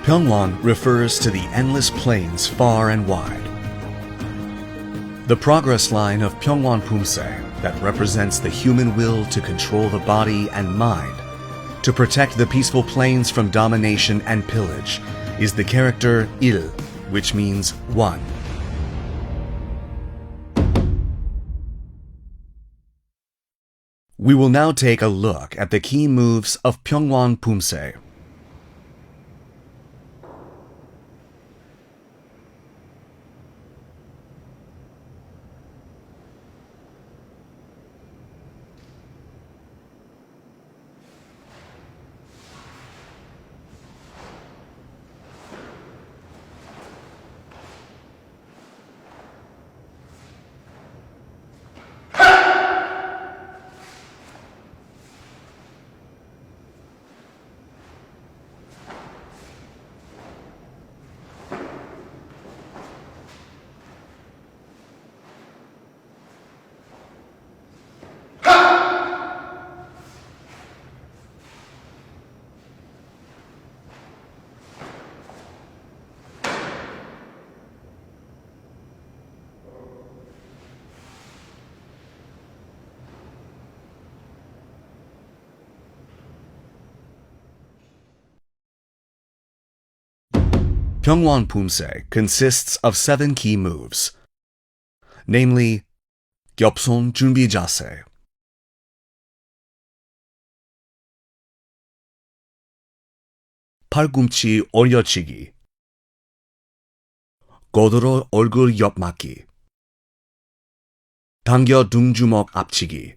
Pyeongwon refers to the endless plains far and wide. The progress line of Pyeongwon Pumse that represents the human will to control the body and mind, to protect the peaceful plains from domination and pillage, is the character Il, which means one. We will now take a look at the key moves of Pyeongwon Pumse. Pyeongwon Pumse consists of 7 key moves, namely 겹손 준비 자세, 팔꿈치 올려치기, 고도로 얼굴 옆 맞기, 당겨 등주먹 앞치기,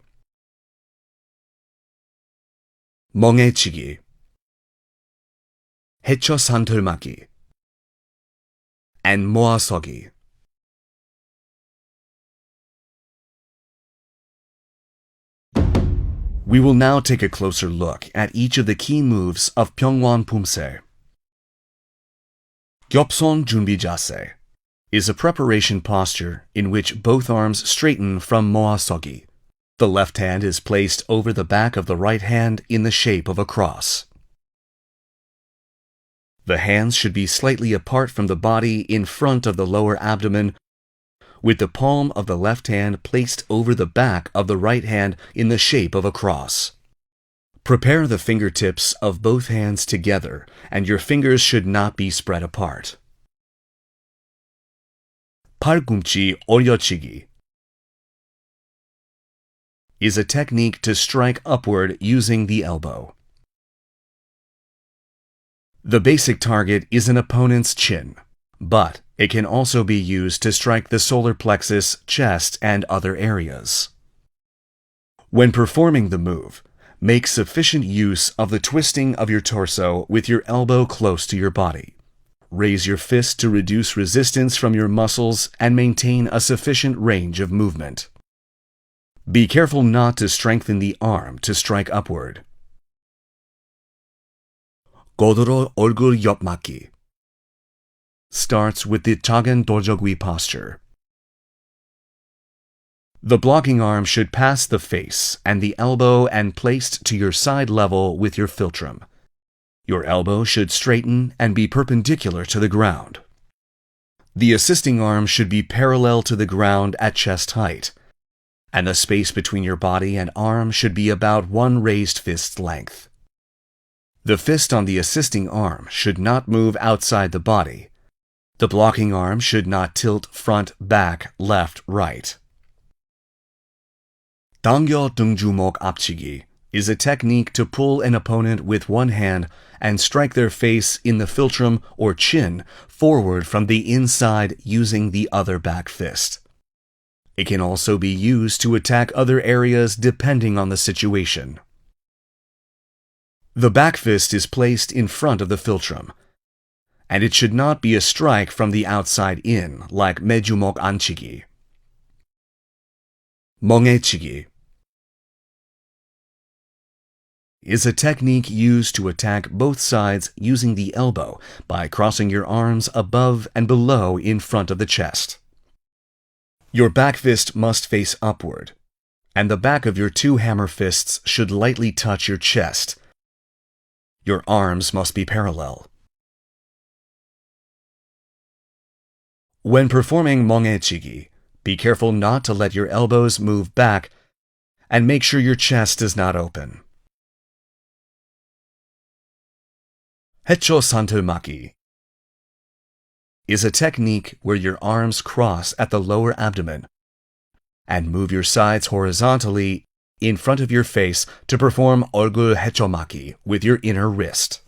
멍해치기, 해쳐 산털맞기, and 모아서기. We will now take a closer look at each of the key moves of Pyeongwon Pumse. 겹손 준비 자세 is a preparation posture in which both arms straighten from 모아서기. The left hand is placed over the back of the right hand in the shape of a cross. The hands should be slightly apart from the body in front of the lower abdomen, with the palm of the left hand placed over the back of the right hand in the shape of a cross. Prepare the fingertips of both hands together, and your fingers should not be spread apart. 팔꿈치 올려치기 is a technique to strike upward using the elbow. The basic target is an opponent's chin, but it can also be used to strike the solar plexus, chest, and other areas. When performing the move, make sufficient use of the twisting of your torso with your elbow close to your body. Raise your fist to reduce resistance from your muscles and maintain a sufficient range of movement. Be careful not to strengthen the arm to strike upward. 고도로 얼굴 옆 맞기 starts with the 작은 돌적위 posture. The blocking arm should pass the face and the elbow and placed to your side level with your philtrum. Your elbow should straighten and be perpendicular to the ground. The assisting arm should be parallel to the ground at chest height, and the space between your body and arm should be about 1 raised fist length. The fist on the assisting arm should not move outside the body. The blocking arm should not tilt front, back, left, right. 당겨 등주먹 앞치기 is a technique to pull an opponent with one hand and strike their face in the philtrum or chin forward from the inside using the other back fist. It can also be used to attack other areas depending on the situation. The back fist is placed in front of the philtrum, and it should not be a strike from the outside in, like 매주먹 안치기. 멍해치기 is a technique used to attack both sides using the elbow by crossing your arms above and below in front of the chest. Your back fist must face upward, and the back of your 2 hammer fists should lightly touch your chest. Your arms must be parallel. When performing 멍해치기, be careful not to let your elbows move back and make sure your chest is not open. 해초 산틀막이 is a technique where your arms cross at the lower abdomen and move your sides horizontally in front of your face to perform 얼굴 해초막이 with your inner wrist.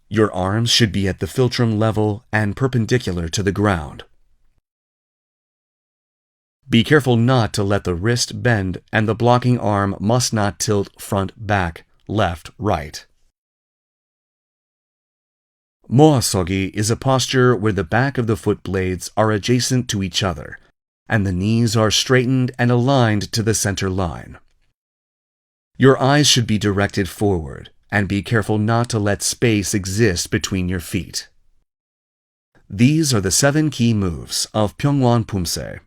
Your arms should be at the philtrum level and perpendicular to the ground. Be careful not to let the wrist bend, and the blocking arm must not tilt front, back, left, right. 모아서기 is a posture where the back of the foot blades are adjacent to each other, and the knees are straightened and aligned to the center line. Your eyes should be directed forward, and be careful not to let space exist between your feet. These are the 7 key moves of Pyeongwon Pumse.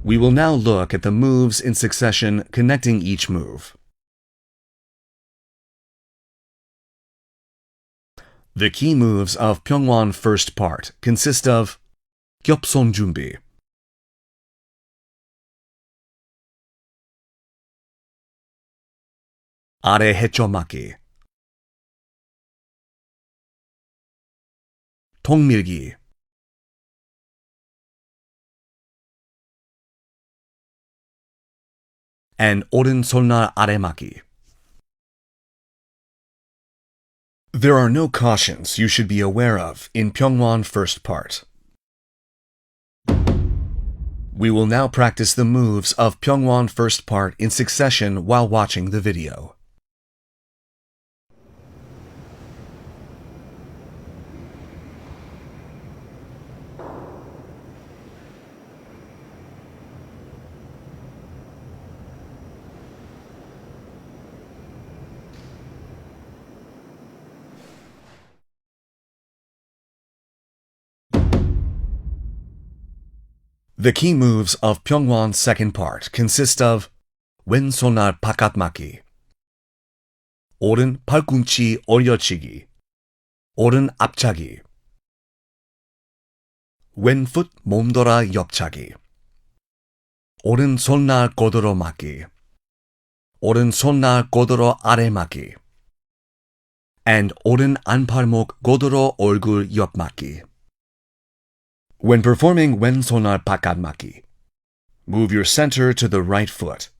We will now look at the moves in succession connecting each move. The key moves of Pyeongwon first part consist of 겹손 준비, 아래 해초막기, 통밀기, and 오른손날 아래막기. There are no cautions you should be aware of in Pyeongwon first part. We will now practice the moves of Pyeongwon first part in succession while watching the video. The key moves of Pyeongwon second part consist of 왼손날 바깥막기, 오른 팔꿈치 올려치기, 오른 앞차기, 왼풋 몸돌아 옆차기, 오른손날 고도로 막기, 오른손날 고도로 아래 막기, and 오른 안팔목 고도로 얼굴 옆 막기. When performing 왼손날 바깥막기, move your center to the right foot,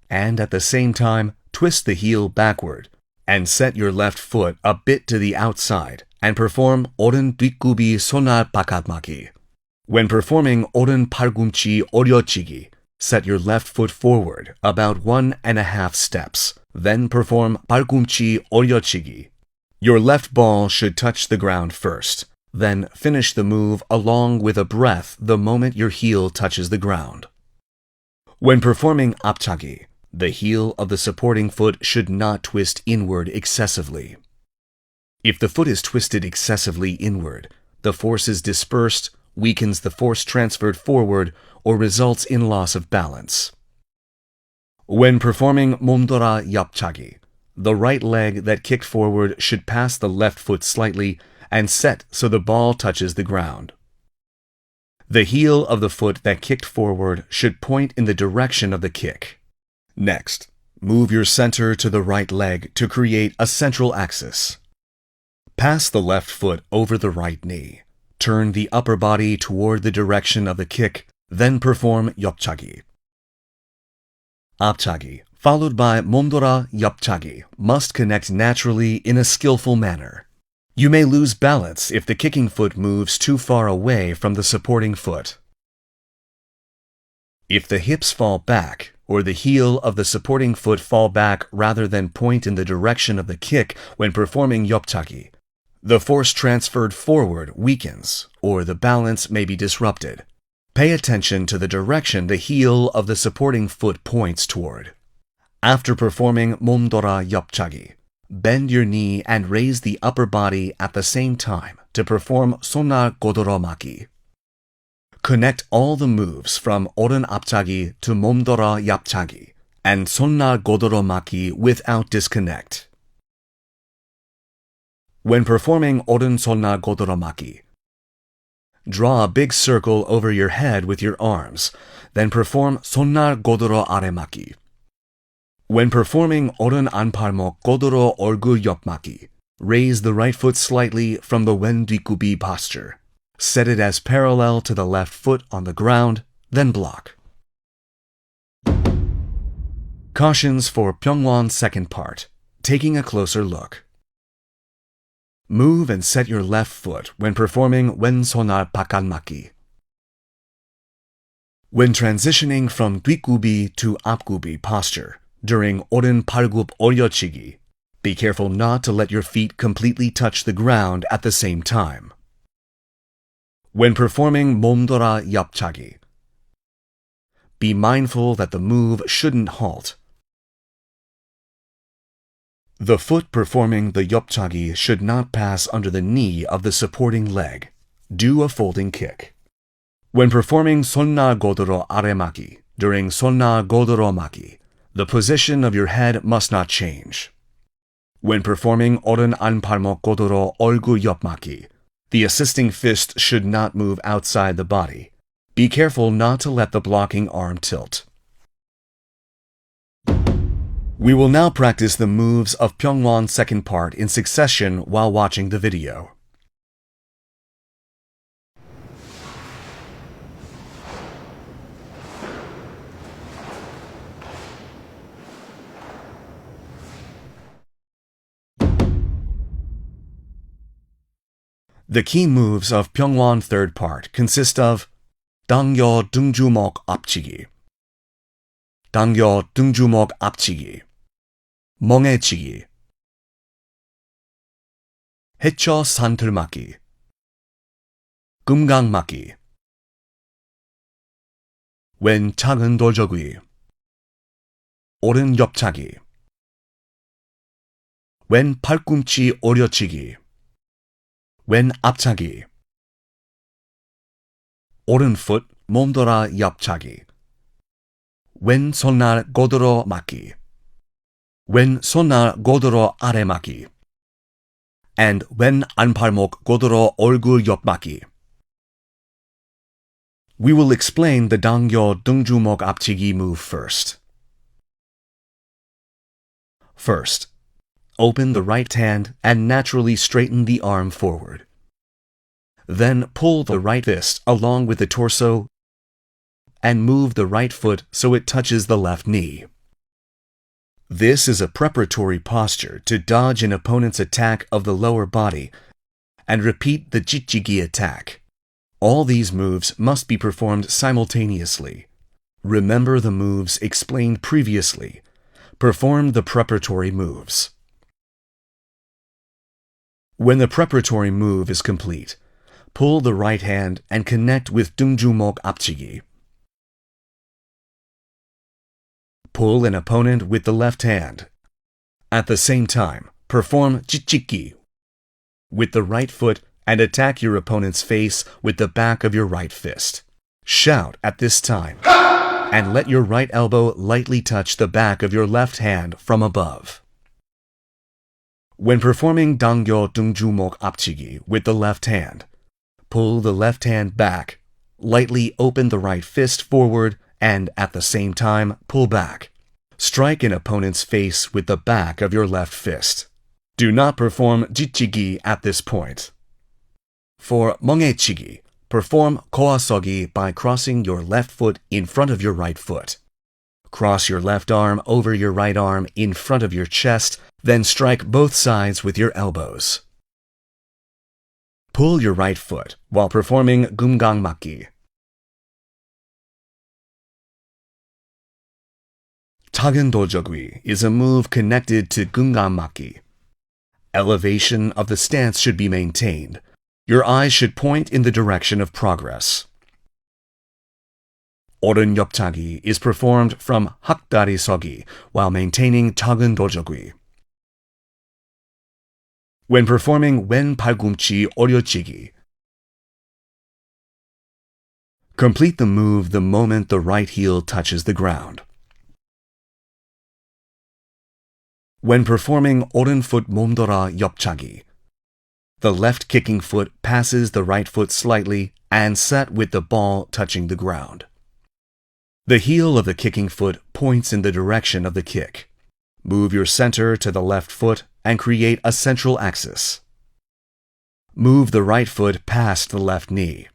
and at the same time twist the heel backward and set your left foot a bit to the outside and perform 오른 뒷굽이 손날 바깥막기. When performing 오른 팔꿈치 올려치기, set your left foot forward about 1.5 steps, then perform 팔꿈치 올려치기. Your left ball should touch the ground first. Then finish the move along with a breath the moment your heel touches the ground. When performing 앞차기, the heel of the supporting foot should not twist inward excessively. If the foot is twisted excessively inward, the force is dispersed, weakens the force transferred forward, or results in loss of balance. When performing 몸돌아 옆차기, the right leg that kicked forward should pass the left foot slightly and set so the ball touches the ground. The heel of the foot that kicked forward should point in the direction of the kick. Next, move your center to the right leg to create a central axis. Pass the left foot over the right knee. Turn the upper body toward the direction of the kick, then perform 옆차기. 앞차기, followed by 몸돌아 옆차기, must connect naturally in a skillful manner. You may lose balance if the kicking foot moves too far away from the supporting foot. If the hips fall back, or the heel of the supporting foot fall back rather than point in the direction of the kick when performing 옆차기, the force transferred forward weakens, or the balance may be disrupted. Pay attention to the direction the heel of the supporting foot points toward. After performing 몸돌아 옆차기, bend your knee and raise the upper body at the same time to perform 손날 고도로 막기. Connect all the moves from 오른 앞차기 to 몸돌아 옆차기 and 손날 고도로 막기 without disconnect. When performing 오른 손날 고드름막기, draw a big circle over your head with your arms, then perform 손날 고드름 아래막기. When performing 오른 안팔목 고드름 얼굴 옆막기, raise the right foot slightly from the 왼 뒷굽이 posture. Set it as parallel to the left foot on the ground, then block. Cautions for Pyeongwon second part. Taking a closer look. Move and set your left foot when performing 왼손날 바깥막기. When transitioning from 뒷굽이 to 앞굽이 posture during 오른 팔굽 올려치기, be careful not to let your feet completely touch the ground at the same time. When performing 몸돌아 옆차기, be mindful that the move shouldn't halt. The foot performing the 옆차기 should not pass under the knee of the supporting leg. Do a folding kick. When performing 손날 고드름 아래막기 during 손날 고드름 막기, the position of your head must not change. When performing 오른 안팔목 고드름 얼굴 옆막기, the assisting fist should not move outside the body. Be careful not to let the blocking arm tilt. We will now practice the moves of Pyeongwon second part in succession while watching the video. The key moves of Pyeongwon third part consist of 당겨 등주먹 앞치기, 당겨 등주먹 앞치기, 멍해치기, 해쳐 산틀맞기, 금강맞기, 왼 작은 돌저귀, 오른 옆차기, 왼 팔꿈치 오려치기, 왼 앞차기, 오른풋 몸돌아 옆차기, 왼 손날 고드름 막기, 왼 손날 고드름 아래막기, and 왼 안팔목 고드름 얼굴 옆막기. We will explain the 당겨 등주먹 앞치기 move first. First, open the right hand and naturally straighten the arm forward. Then pull the right fist along with the torso and move the right foot so it touches the left knee. This is a preparatory posture to dodge an opponent's attack of the lower body and repeat the jitjigi attack. All these moves must be performed simultaneously. Remember the moves explained previously. Perform the preparatory moves. When the preparatory move is complete, pull the right hand and connect with 등주먹 앞치기. Pull an opponent with the left hand. At the same time, perform jitjigi with the right foot and attack your opponent's face with the back of your right fist. Shout at this time and let your right elbow lightly touch the back of your left hand from above. When performing 당겨 등주먹 앞치기 with the left hand, pull the left hand back, lightly open the right fist forward, and at the same time, pull back. Strike an opponent's face with the back of your left fist. Do not perform jitjigi at this point. For 멍해치기, perform 고아서기 by crossing your left foot in front of your right foot. Cross your left arm over your right arm in front of your chest, then strike both sides with your elbows. Pull your right foot while performing 금강맞기. 작은 돌저귀 is a move connected to 금강맞기. Elevation of the stance should be maintained. Your eyes should point in the direction of progress. 오른 옆차기 is performed from 학다리 서기 while maintaining 작은 돌저귀. When performing 왼 팔꿈치 오려치기, complete the move the moment the right heel touches the ground. When performing 오른풋 몸돌아 옆차기, The left kicking foot passes the right foot slightly and set with the ball touching the ground. The heel of the kicking foot points in the direction of the kick. Move your center to the left foot and create a central axis. Move the right foot past the left knee.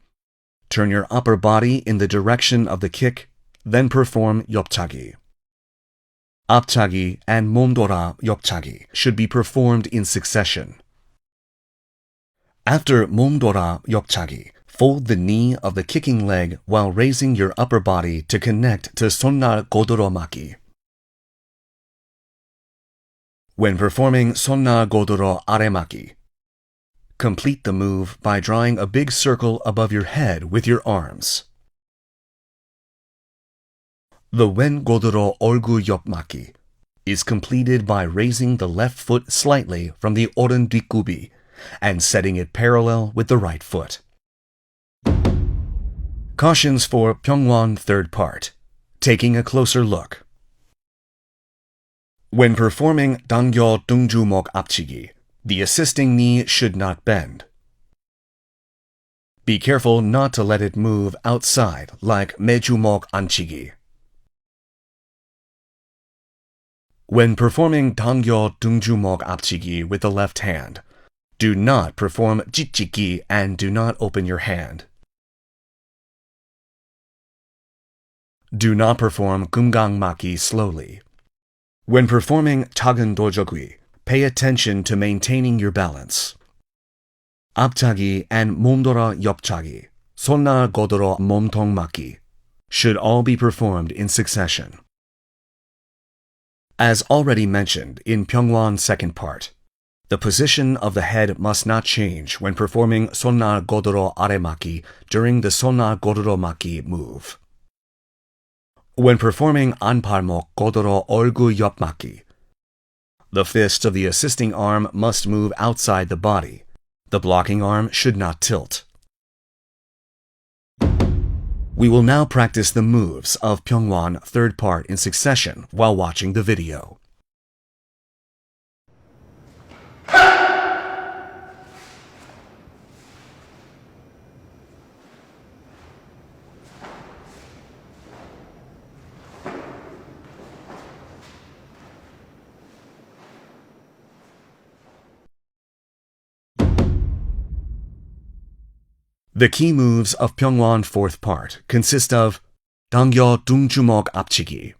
Turn your upper body in the direction of the kick, then perform 옆차기. 앞차기 and 몸돌아 옆차기 should be performed in succession. After 몸돌아 옆차기, fold the knee of the kicking leg while raising your upper body to connect to 손날 고드로 맞기. When performing 손날 고드로 아래맞기, complete the move by drawing a big circle above your head with your arms. The 왼 고드로 얼굴 옆맞기 is completed by raising the left foot slightly from the 오른 뒷굽이 and setting it parallel with the right foot. Cautions for Pyeongwon third part. Taking a closer look. When performing 당겨 등주먹 앞치기, the assisting knee should not bend. Be careful not to let it move outside like 매주먹 안치기. When performing 당겨 등주먹 앞치기 with the left hand, do not perform jitjiki and do not open your hand. Do not perform 금강맞기 slowly. When performing 작은 돌적위, pay attention to maintaining your balance. 앞차기 and 몸돌아 옆차기, 손날 고드로 몸통 맞기, should all be performed in succession. As already mentioned in Pyeongwon second part, the position of the head must not change when performing 손날 고드로 아래맞기 during the 손날 고드로 맞기 move. When performing 안팔목 고드로 얼굴 옆맞기, the fist of the assisting arm must move outside the body. The blocking arm should not tilt. We will now practice the moves of Pyeongwon third part in succession while watching the video. The key moves of Pyeongwon fourth part consist of 당겨 등주먹 앞치기,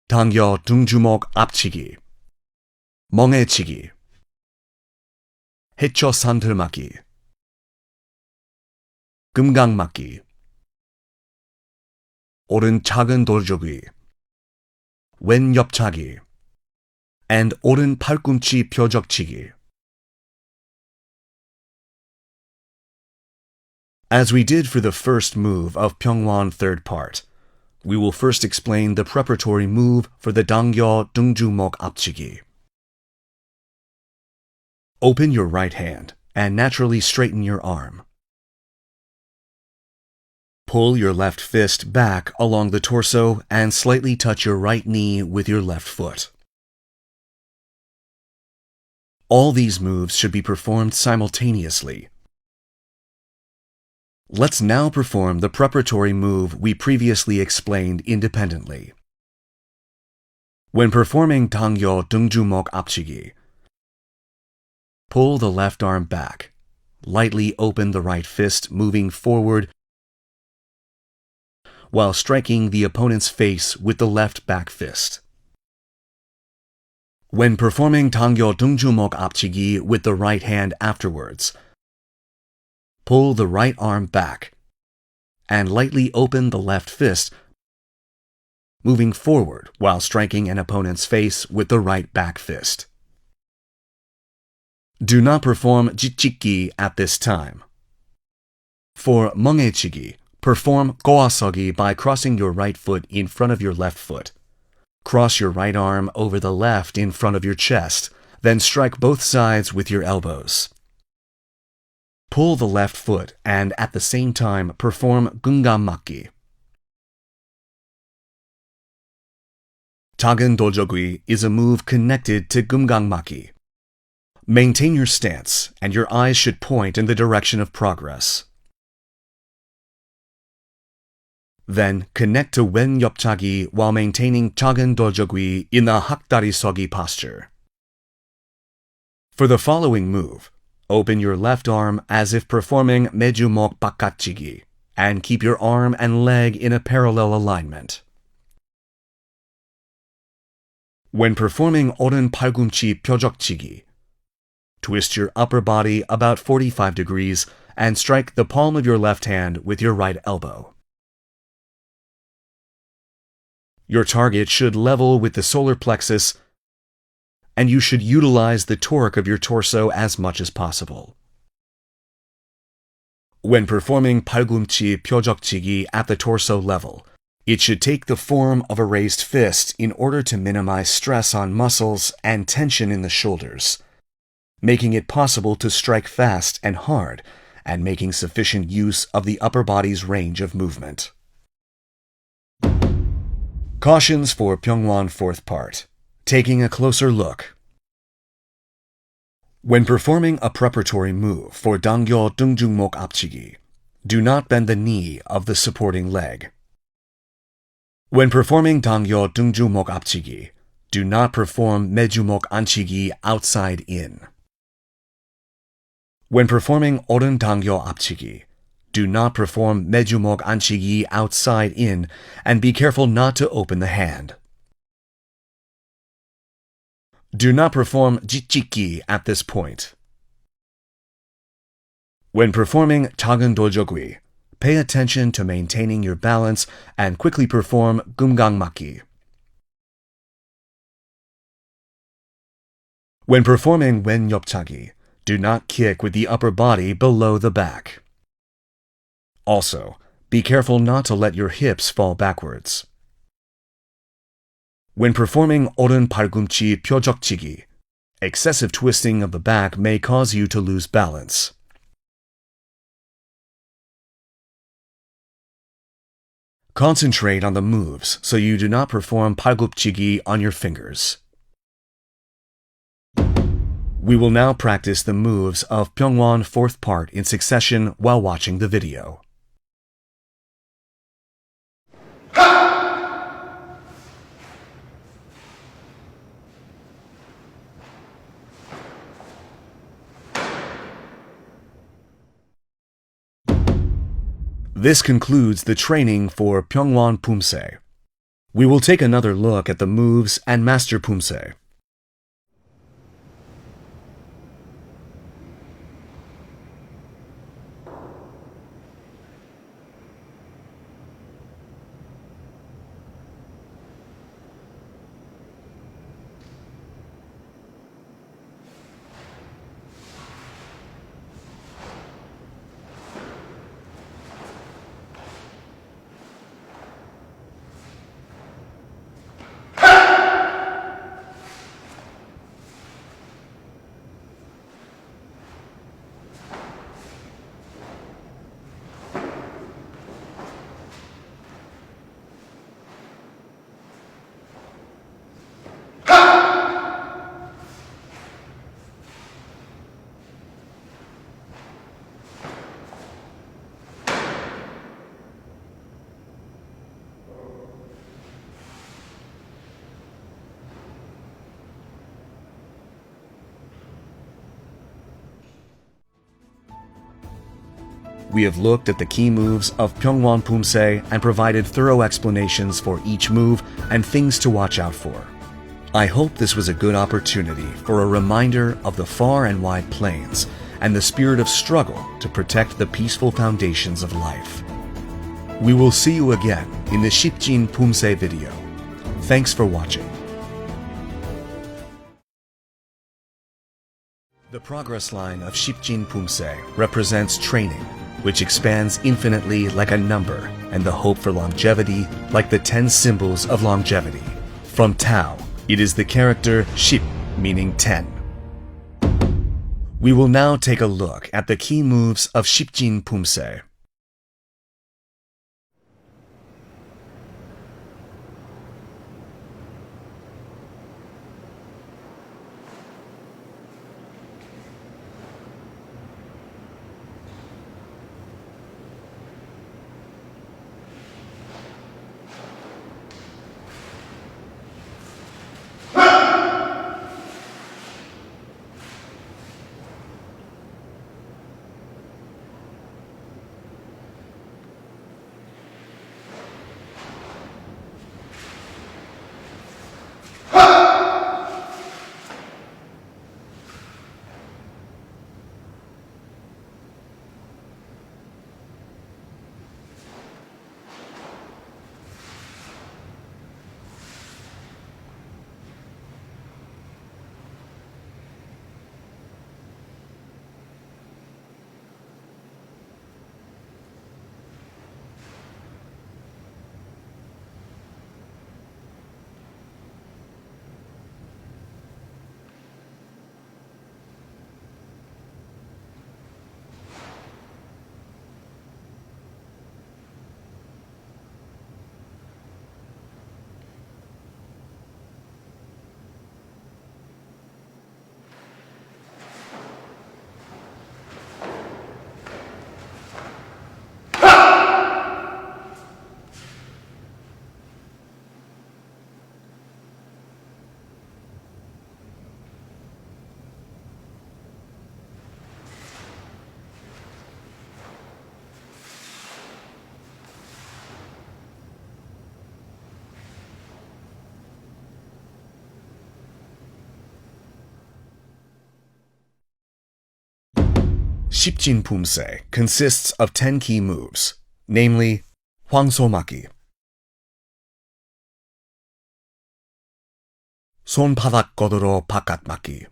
당겨 등주먹 앞치기, 멍해치기, 해쳐 산들맞기, 금강맞기, 오른 작은 돌적위, 왼 옆차기, and 오른 팔꿈치 표적치기. As we did for the first move of Pyeongwon third part, we will first explain the preparatory move for the 당겨 등주먹 앞치기. Open your right hand and naturally straighten your arm. Pull your left fist back along the torso and slightly touch your right knee with your left foot. All these moves should be performed simultaneously. Let's now perform the preparatory move we previously explained independently. When performing 당겨 등주먹 앞치기, pull the left arm back. Lightly open the right fist, moving forward while striking the opponent's face with the left back fist. When performing 당겨 등주먹 앞치기 with the right hand afterwards, pull the right arm back and lightly open the left fist, moving forward while striking an opponent's face with the right back fist. Do not perform jitjiki at this time. For 멍해치기, perform 고아서기 by crossing your right foot in front of your left foot. Cross your right arm over the left in front of your chest, then strike both sides with your elbows. Pull the left foot and at the same time perform 금강맞기. 작은 돌적위 is a move connected to 금강맞기. Maintain your stance, and your eyes should point in the direction of progress. Then connect to wen 옆차기 while maintaining 작은 돌적이 in the hak다리 서기 posture. For the following move, open your left arm as if performing 매주목 바깥치기 and keep your arm and leg in a parallel alignment. When performing 오른 팔꿈치 펴적치기, twist your upper body about 45 degrees and strike the palm of your left hand with your right elbow. Your target should level with the solar plexus, and you should utilize the torque of your torso as much as possible. When performing 팔꿈치 펴적치기 at the torso level, it should take the form of a raised fist in order to minimize stress on muscles and tension in the shoulders, making it possible to strike fast and hard and making sufficient use of the upper body's range of movement. Cautions for Pyeongwon fourth part. Taking a closer look. When performing a preparatory move for 당겨 등중목 앞치기, do not bend the knee of the supporting leg. When performing 당겨 등중목 앞치기, do not perform 매주목 안치기 outside in. When performing 오른 당겨 앞치기, do not perform 매주목 안치기 outside in, and be careful not to open the hand. Do not perform jitjiki at this point. When performing 작은 돌적이, pay attention to maintaining your balance and quickly perform 금강맞기. When performing wen 옆차기, do not kick with the upper body below the back. Also, be careful not to let your hips fall backwards. When performing 오른 팔꿈치 펴적치기, excessive twisting of the back may cause you to lose balance. Concentrate on the moves so you do not perform 팔굽치기 on your fingers. We will now practice the moves of Pyeongwon fourth part in succession while watching the video. This concludes the training for Pyeongwon Pumse. We will take another look at the moves and master Pumse. We have looked at the key moves of Pyeongwon Pumse and provided thorough explanations for each move and things to watch out for. I hope this was a good opportunity for a reminder of the far and wide plains and the spirit of struggle to protect the peaceful foundations of life. We will see you again in the Sipjin Pumse video. Thanks for watching. The progress line of Sipjin Pumse represents training, which expands infinitely like a number, and the hope for longevity like the 10 symbols of longevity. From Tao, it is the character Sip, meaning 10. We will now take a look at the key moves of Sipjin Pumse. Sipjin Pumse consists of 10 key moves, namely 황소막이, 손바닥god으로 바깥막기,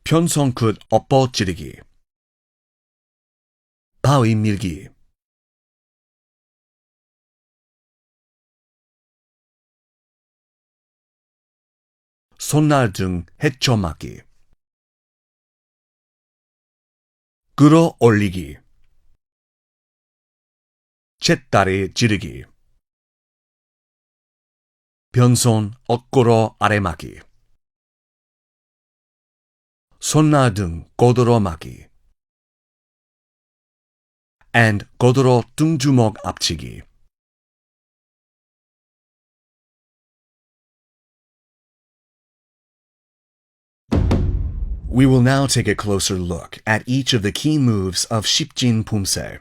편성끝 엎어지르기, 바위 밀기, 손날 등 헤쳐막기, 끌어올리기, 잿다리 지르기, 변손 엇고로 아래막기, 손날 등 god으로 막기, and god으로 등주먹 앞치기. We will now take a closer look at each of the key moves of Sipjin Pumse.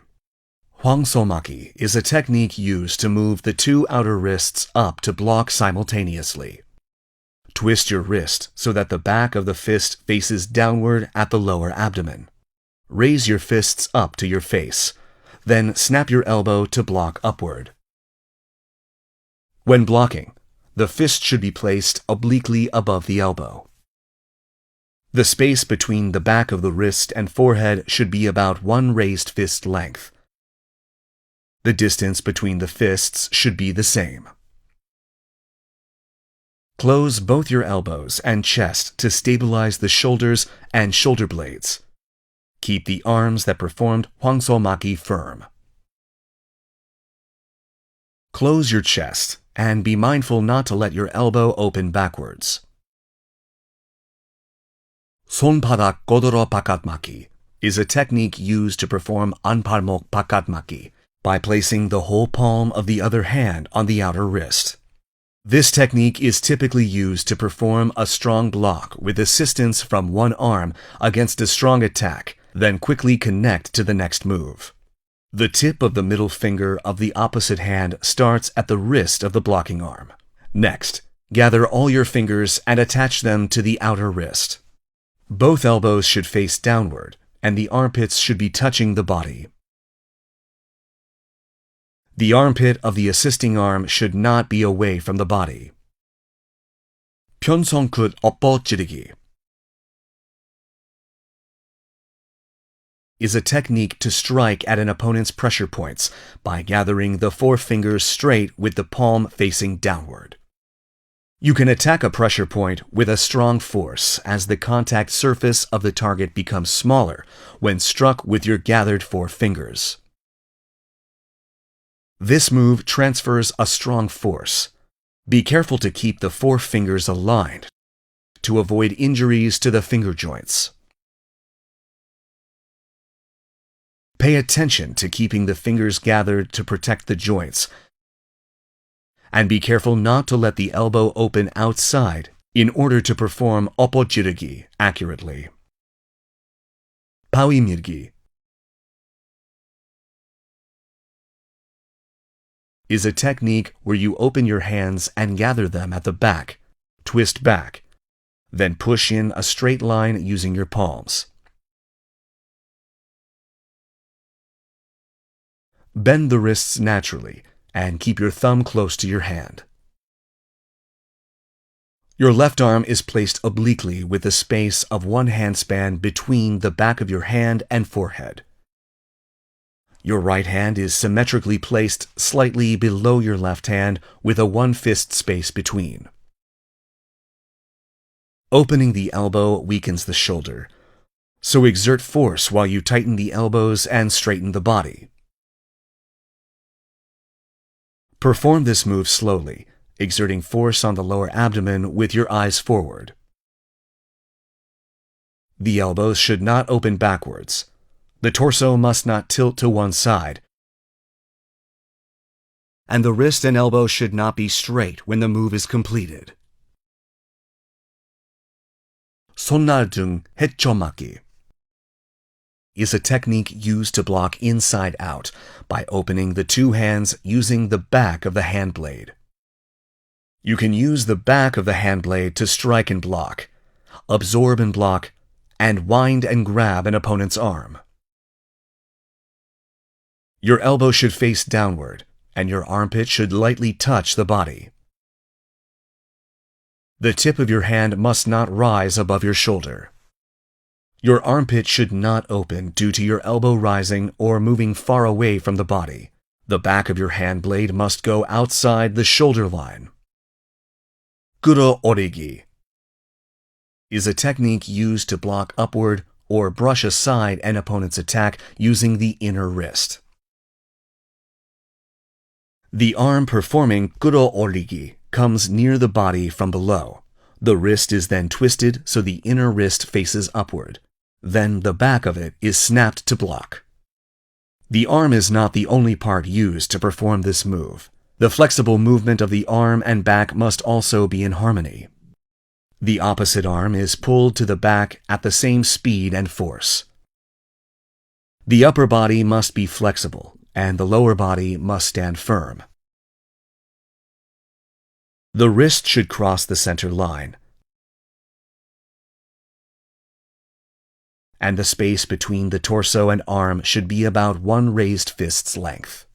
황소막이 is a technique used to move the two outer wrists up to block simultaneously. Twist your wrist so that the back of the fist faces downward at the lower abdomen. Raise your fists up to your face. Then snap your elbow to block upward. When blocking, the fist should be placed obliquely above the elbow. The space between the back of the wrist and forehead should be about one raised fist length. The distance between the fists should be the same. Close both your elbows and chest to stabilize the shoulders and shoulder blades. Keep the arms that performed 황소막이 firm. Close your chest and be mindful not to let your elbow open backwards. 손바닥god으로 바깥막기 is a technique used to perform 안팔목 바깥막기 by placing the whole palm of the other hand on the outer wrist. This technique is typically used to perform a strong block with assistance from one arm against a strong attack, then quickly connect to the next move. The tip of the middle finger of the opposite hand starts at the wrist of the blocking arm. Next, gather all your fingers and attach them to the outer wrist. Both elbows should face downward, and the armpits should be touching the body. The armpit of the assisting arm should not be away from the body. 편성끝 엎어지르기 is a technique to strike at an opponent's pressure points by gathering the four fingers straight with the palm facing downward. You can attack a pressure point with a strong force as the contact surface of the target becomes smaller when struck with your gathered four fingers. This move transfers a strong force. Be careful to keep the four fingers aligned to avoid injuries to the finger joints. Pay attention to keeping the fingers gathered to protect the joints, and be careful not to let the elbow open outside in order to perform 엎어지르기 accurately. 바위 밀기 is a technique where you open your hands and gather them at the back, twist back, then push in a straight line using your palms. Bend the wrists naturally and keep your thumb close to your hand. Your left arm is placed obliquely with a space of one handspan between the back of your hand and forehead. Your right hand is symmetrically placed slightly below your left hand with a one-fist space between. Opening the elbow weakens the shoulder, so exert force while you tighten the elbows and straighten the body. Perform this move slowly, exerting force on the lower abdomen with your eyes forward. The elbows should not open backwards. The torso must not tilt to one side, and the wrist and elbow should not be straight when the move is completed. 손날 등 헤쳐막기 is a technique used to block inside out by opening the two hands using the back of the hand blade. You can use the back of the hand blade to strike and block, absorb and block, and wind and grab an opponent's arm. Your elbow should face downward, and your armpit should lightly touch the body. The tip of your hand must not rise above your shoulder. Your armpit should not open due to your elbow rising or moving far away from the body. The back of your hand blade must go outside the shoulder line. Kuro origi is a technique used to block upward or brush aside an opponent's attack using the inner wrist. The arm performing kuro origi comes near the body from below. The wrist is then twisted so the inner wrist faces upward. Then the back of it is snapped to block. The arm is not the only part used to perform this move. The flexible movement of the arm and back must also be in harmony. The opposite arm is pulled to the back at the same speed and force. The upper body must be flexible, and the lower body must stand firm. The wrist should cross the center line, and the space between the torso and arm should be about one raised fist's length.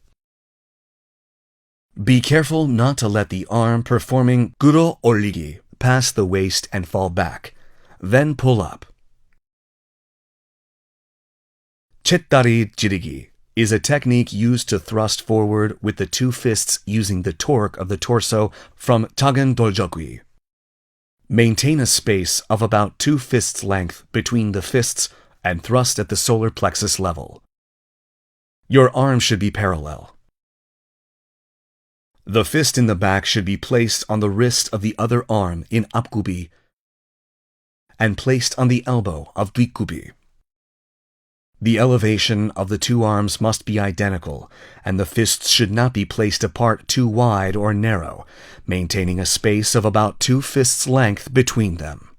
Be careful not to let the arm performing kuro origi pass the waist and fall back, then pull up. Chitdari jirigi is a technique used to thrust forward with the two fists using the torque of the torso from Tagen Doljokui. Maintain a space of about 2 fists length between the fists and thrust at the solar plexus level. Your arm should be parallel. The fist in the back should be placed on the wrist of the other arm in apgubi and placed on the elbow of duikubi. The elevation of the two arms must be identical, and the fists should not be placed apart too wide or narrow, maintaining a space of about 2 fists length between them.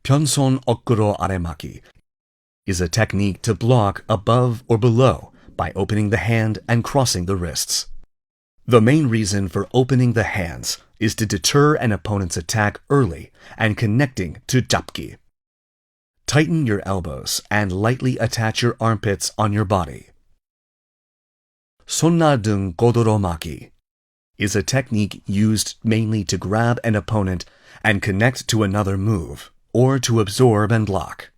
Pyeongwon okuro aremaki is a technique to block above or below by opening the hand and crossing the wrists. The main reason for opening the hands is to deter an opponent's attack early and connecting to japki. Tighten your elbows and lightly attach your armpits on your body. Sonnadung godoromaki is a technique used mainly to grab an opponent and connect to another move, or to absorb and block.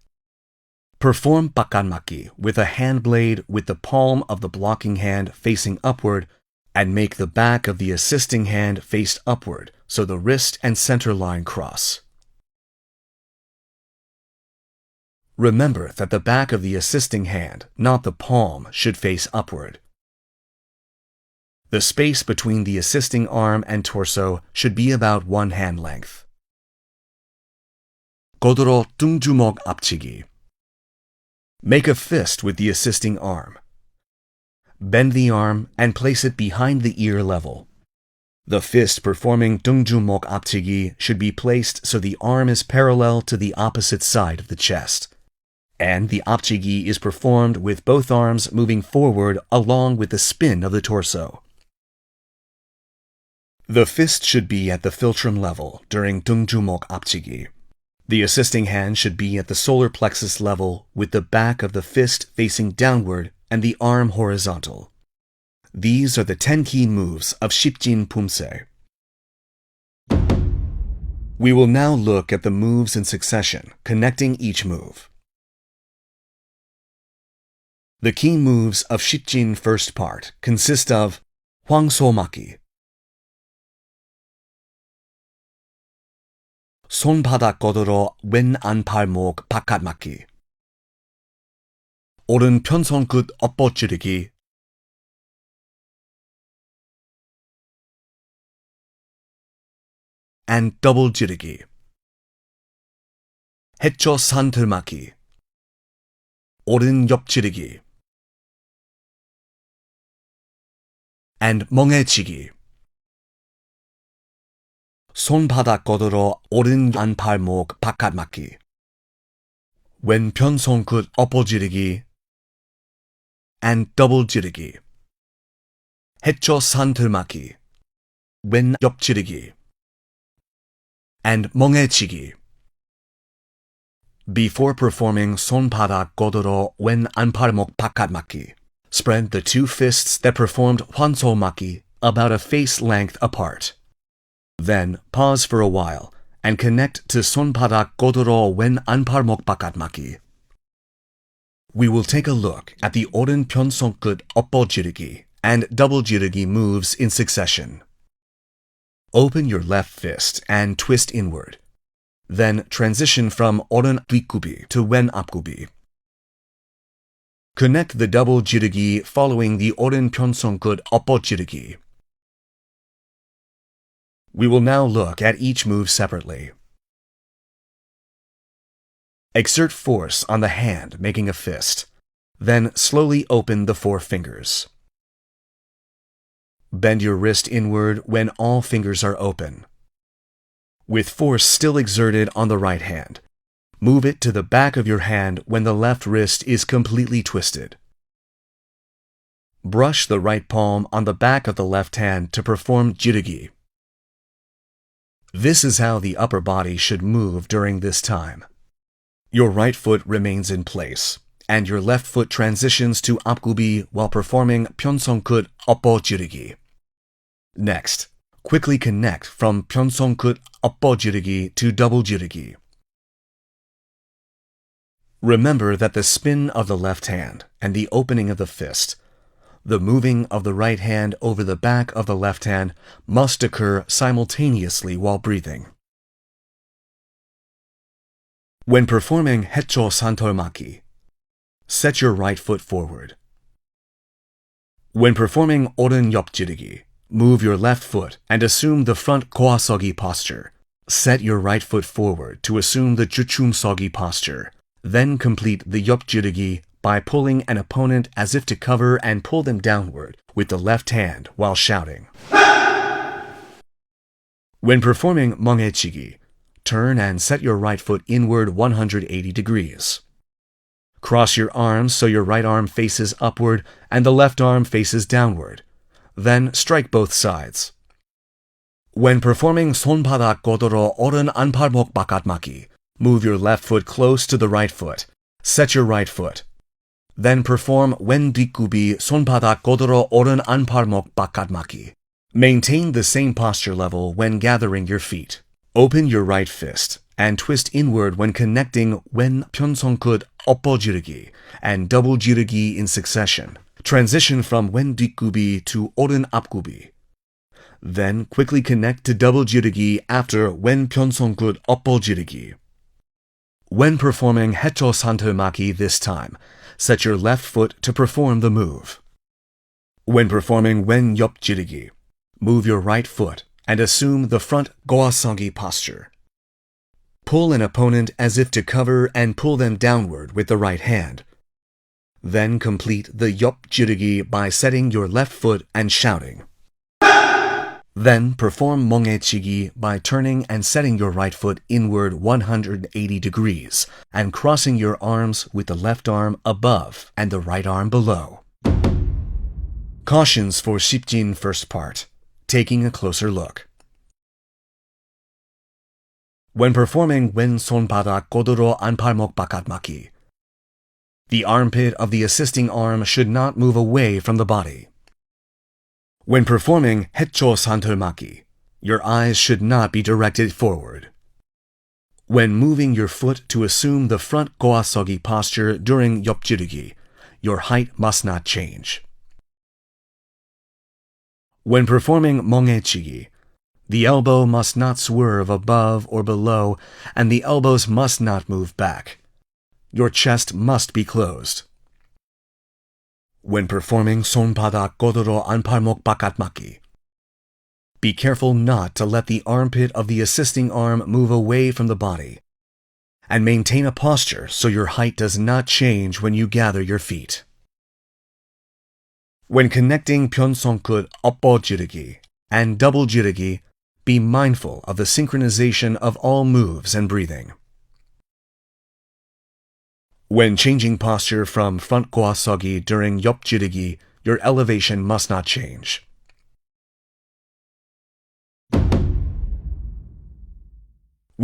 Perform bakanmaki with a hand blade with the palm of the blocking hand facing upward and make the back of the assisting hand face upward so the wrist and center line cross. Remember that the back of the assisting hand, not the palm, should face upward. The space between the assisting arm and torso should be about 1 hand length. Godoro tungjumok apchigi. Make a fist with the assisting arm. Bend the arm and place it behind the ear level. The fist performing tungjumok apchigi should be placed so the arm is parallel to the opposite side of the chest, and the apchigi is performed with both arms moving forward along with the spin of the torso. The fist should be at the philtrum level during tungjumok apchigi. The assisting hand should be at the solar plexus level with the back of the fist facing downward and the arm horizontal. These are the 10 key moves of Sipjin Pumse. We will now look at the moves in succession, connecting each move. The key moves of Sipjin first part consist of 황소막기, 손바닥 걷으러 왼 안팔목 바깥막기, 오른 편손끝 엎어지르기, and double 지르기, 해초 산들막기, 오른 옆지르기, and 멍해치기. 손바닥 걷으러 오른 안팔목 바깥막기, 왼편 손끝 엎어지르기, and double 지르기, 해초 산들막기, 왼 옆지르기, and 멍해치기. Before performing 손바닥 godoro wen 안팔목 바깥막기, spread the two fists that performed hwansolmak기 about a face length apart. Then pause for a while and connect to 손바닥 godoro wen 안팔목 바깥막기. We will take a look at the 오른 편손끝 엎어지르기 and double jirugi moves in succession. Open your left fist and twist inward. Then transition from 오른 뒷구비 to wen 앞구비. Connect the double jirugi following the 오른 편손끝 엎어지르기. We will now look at each move separately. Exert force on the hand, making a fist. Then slowly open the four fingers. Bend your wrist inward when all fingers are open. With force still exerted on the right hand, move it to the back of your hand when the left wrist is completely twisted. Brush the right palm on the back of the left hand to perform jirugi. This is how the upper body should move during this time. Your right foot remains in place, and your left foot transitions to 앞구비 while performing 편손끝 엎어지르기. Next, quickly connect from 편손끝 엎어지르기 to double jirugi. Remember that the spin of the left hand and the opening of the fist, the moving of the right hand over the back of the left hand, must occur simultaneously while breathing. When performing 해초 산털막기, set your right foot forward. When performing 오른 옆지르기, move your left foot and assume the front 고아서기 posture. Set your right foot forward to assume the 주춤서기 posture. Then complete the 옆지르기 by pulling an opponent as if to cover and pull them downward with the left hand while shouting. When performing 멍해치기, turn and set your right foot inward 180 degrees. Cross your arms so your right arm faces upward and the left arm faces downward. Then strike both sides. When performing 손바닥 godoro 오른 안팔목 바깥막기, move your left foot close to the right foot. Set your right foot. Then perform wen 뒷구비 손바닥 godoro 오른 안팔목 바깥막기. Maintain the same posture level when gathering your feet. Open your right fist and twist inward when connecting wen 편손끝 엎어지르기 and double jirugi in succession. Transition from wen 뒷구비 to 오른 앞구비. Then quickly connect to double jirugi after wen 편손끝 엎어지르기. When performing 해초 산털막기 this time, set your left foot to perform the move. When performing wen 옆지르기, move your right foot and assume the front 고아서기 posture. Pull an opponent as if to cover and pull them downward with the right hand. Then complete the 옆지르기 by setting your left foot and shouting. Then perform 멍해치기 by turning and setting your right foot inward 180 degrees and crossing your arms with the left arm above and the right arm below. Cautions for Sipjin first part. Taking a closer look. When performing wen 손바닥 godoro 안팔목 바깥막기, the armpit of the assisting arm should not move away from the body. When performing 해초 산털막기, your eyes should not be directed forward. When moving your foot to assume the front 고아서기 posture during 옆지르기, your height must not change. When performing 멍해치기, the elbow must not swerve above or below, and the elbows must not move back. Your chest must be closed. When performing 손바닥 godoro 안팔목 바깥막기, be careful not to let the armpit of the assisting arm move away from the body, and maintain a posture so your height does not change when you gather your feet. When connecting 편손끝 엎어지르기 and double jirugi, be mindful of the synchronization of all moves and breathing. When changing posture from front 고아서기 during 옆지르기, your elevation must not change.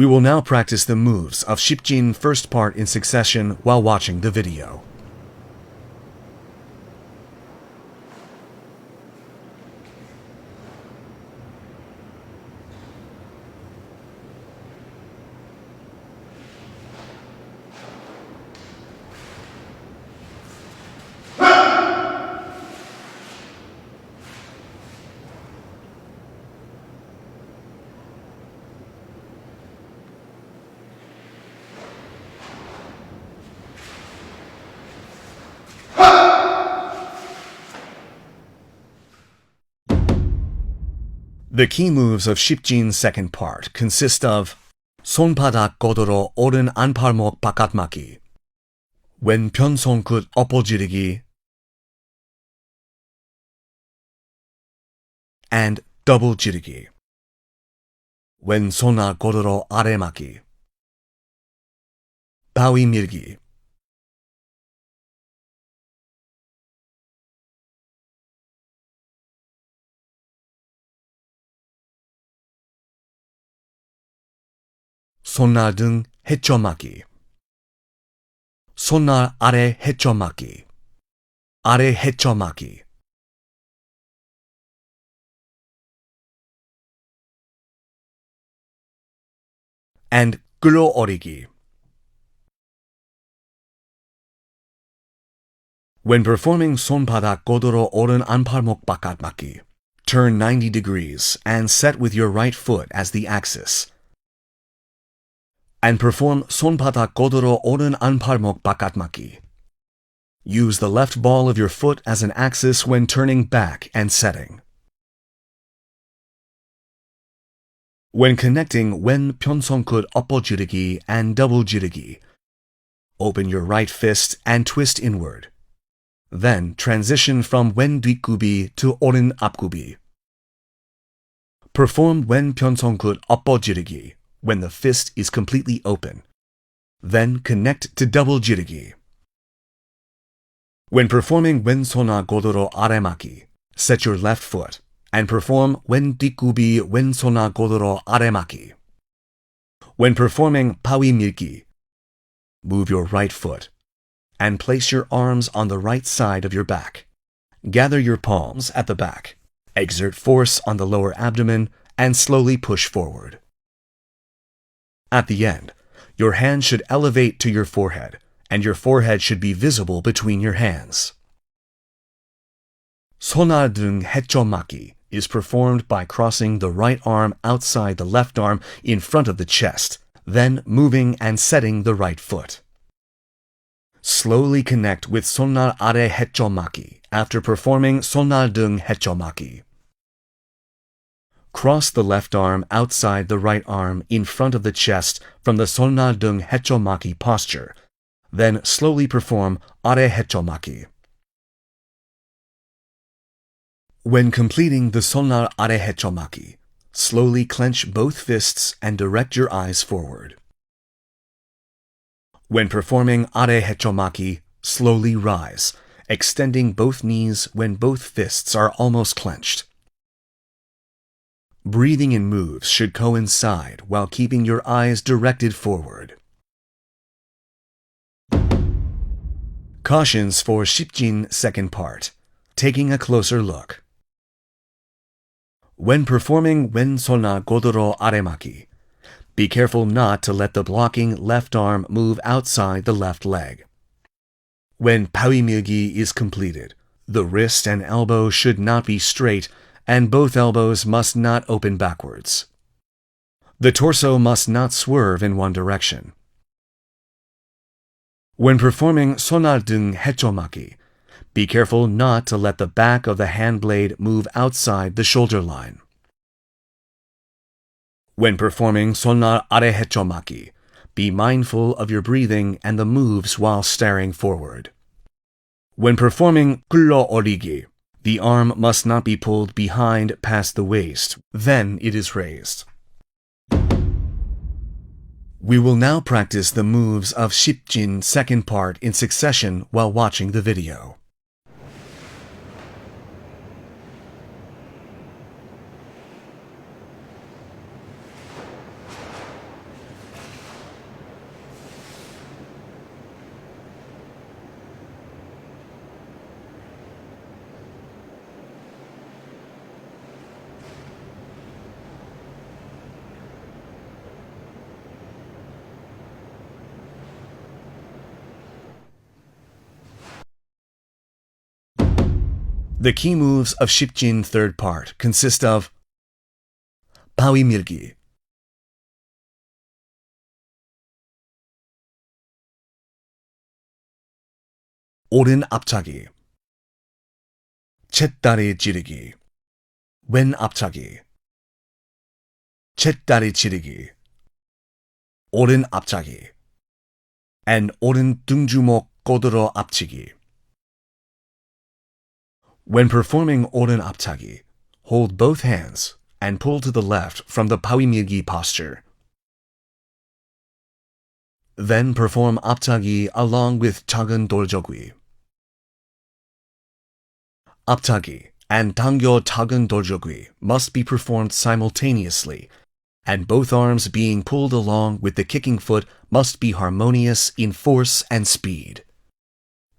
We will now practice the moves of Sipjin first part in succession while watching the video. The key moves of Sipjin's second part consist of 손바닥 godoro 오른 안팔목 바깥막기, 왼편 손끝 엎어지르기, and double ji르기, 왼손아 godoro 아래막기, 바위 밀기. 손날 등 헤쳐막기, 손날 아래 헤쳐막기, 아래 헤쳐막기, and 끌어올리기. When performing 손바닥 godoro 오른 안팔목 바깥막기, turn 90 degrees and set with your right foot as the axis. And perform 손바닥 godoro 오른 안팔목 바깥막기. Use the left ball of your foot as an axis when turning back and setting. When connecting 왼편 손끝 엎어지르기 and double ji르기, open your right fist and twist inward. Then transition from 왼 뒷굽이 to 오른 앞굽이. Perform 왼편 손끝 엎어지르기 when the fist is completely open. Then connect to double ji르기. When performing 왼손아 godoro 아래막기, set your left foot and perform 왼 뒷굽이 왼손아 godoro 아래막기. When performing 바위 밀기, move your right foot and place your arms on the right side of your back. Gather your palms at the back. Exert force on the lower abdomen and slowly push forward. At the end, your hand should elevate to your forehead, and your forehead should be visible between your hands. 손날 등 헤쳐막기 is performed by crossing the right arm outside the left arm in front of the chest, then moving and setting the right foot. Slowly connect with 손날 아래 헤쳐막기 after performing 손날 등 헤쳐막기. Cross the left arm outside the right arm in front of the chest from the 손날 등 헤쳐막기 posture. Then slowly perform 아래 헤쳐막기. When completing the 손날 아래 헤쳐막기, slowly clench both fists and direct your eyes forward. When performing 아래 헤쳐막기, slowly rise, extending both knees when both fists are almost clenched. Breathing and moves should coincide while keeping your eyes directed forward. Cautions for Sipjin second part. Taking a closer look. When performing 왼손아 godoro 아래막기, be careful not to let the blocking left arm move outside the left leg. When 바위 밀기 is completed, the wrist and elbow should not be straight, and both elbows must not open backwards. The torso must not swerve in one direction. When performing 손날 등 헤쳐막기, be careful not to let the back of the hand blade move outside the shoulder line. When performing 손날 아래 헤쳐막기, be mindful of your breathing and the moves while staring forward. When performing 끌어올리기, the arm must not be pulled behind past the waist, then it is raised. We will now practice the moves of Sipjin second part in succession while watching the video. The key moves of Sipjin third part consist of 바위 밀기, 오른 앞차기, 쳇다리 지르기, 왼 앞차기, 쳇다리 지르기, 오른 앞차기, and 오른 등주먹 꼬들어 앞치기. When performing 오른 앞차기, hold both hands and pull to the left from the 바위밀기 posture. Then perform 앞차기 along with 작은 돌저귀. 앞차기 and 당겨 작은 돌저귀 must be performed simultaneously, and both arms being pulled along with the kicking foot must be harmonious in force and speed.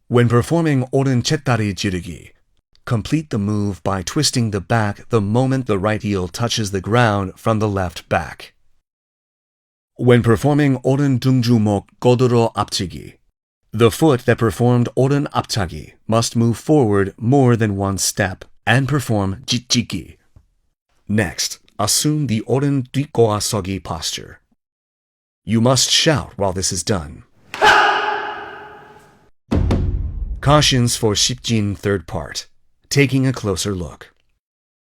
When performing 오른 쳇다리 지르기, complete the move by twisting the back the moment the right heel touches the ground from the left back. When performing 오른 등주먹 꼬들어 앞치기, the foot that performed 오른 앞차기 must move forward more than one step and perform jitjiki. Next, assume the 오른 뒷고아서기 posture. You must shout while this is done. Cautions for Sipjin third part. Taking a closer look.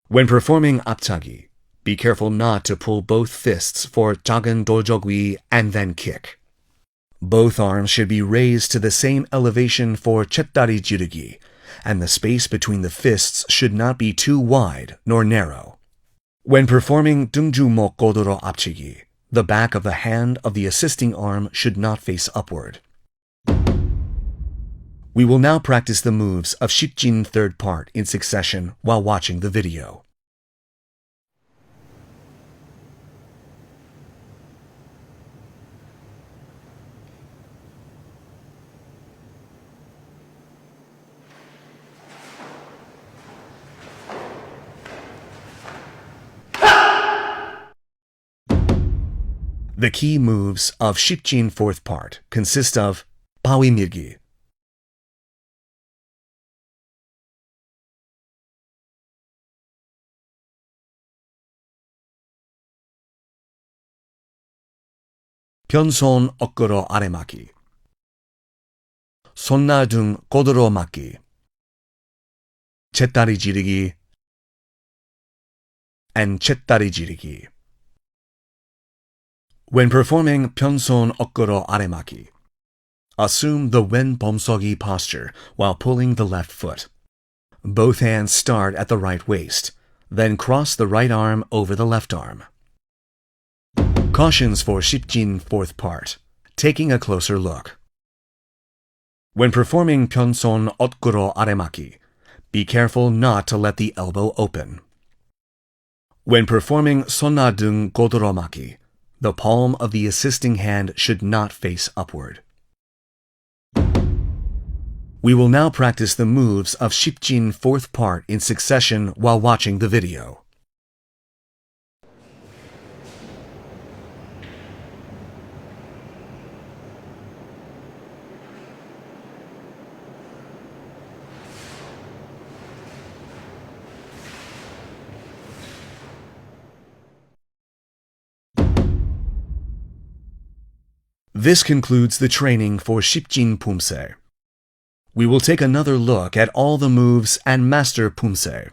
When performing 앞차기, be careful not to pull both fists for 작은 돌저귀 and then kick. Both arms should be raised to the same elevation for 쳇다리 지르기, and the space between the fists should not be too wide nor narrow. When performing 등주먹 꼬들어 앞치기, the back of the hand of the assisting arm should not face upward. We will now practice the moves of Sipjin third part in succession while watching the video. The key moves of Sipjin fourth part consist of 바위 밀기, 편손 어깨로 아래 맞기, 손날 등 고드로 맞기, 쳇다리 지르기, and 쳇다리 지르기. When performing 편손 어깨로 아래 맞기, assume the 왼 범서기 posture while pulling the left foot. Both hands start at the right waist, then cross the right arm over the left arm. Cautions for Sipjin fourth part. Taking a closer look. When performing 편손 어깨로 아래 맞기, be careful not to let the elbow open. When performing 손날 등 고드로 맞기, the palm of the assisting hand should not face upward. We will now practice the moves of Sipjin fourth part in succession while watching the video. This concludes the training for Sipjin Pumse. We will take another look at all the moves and master Pumse.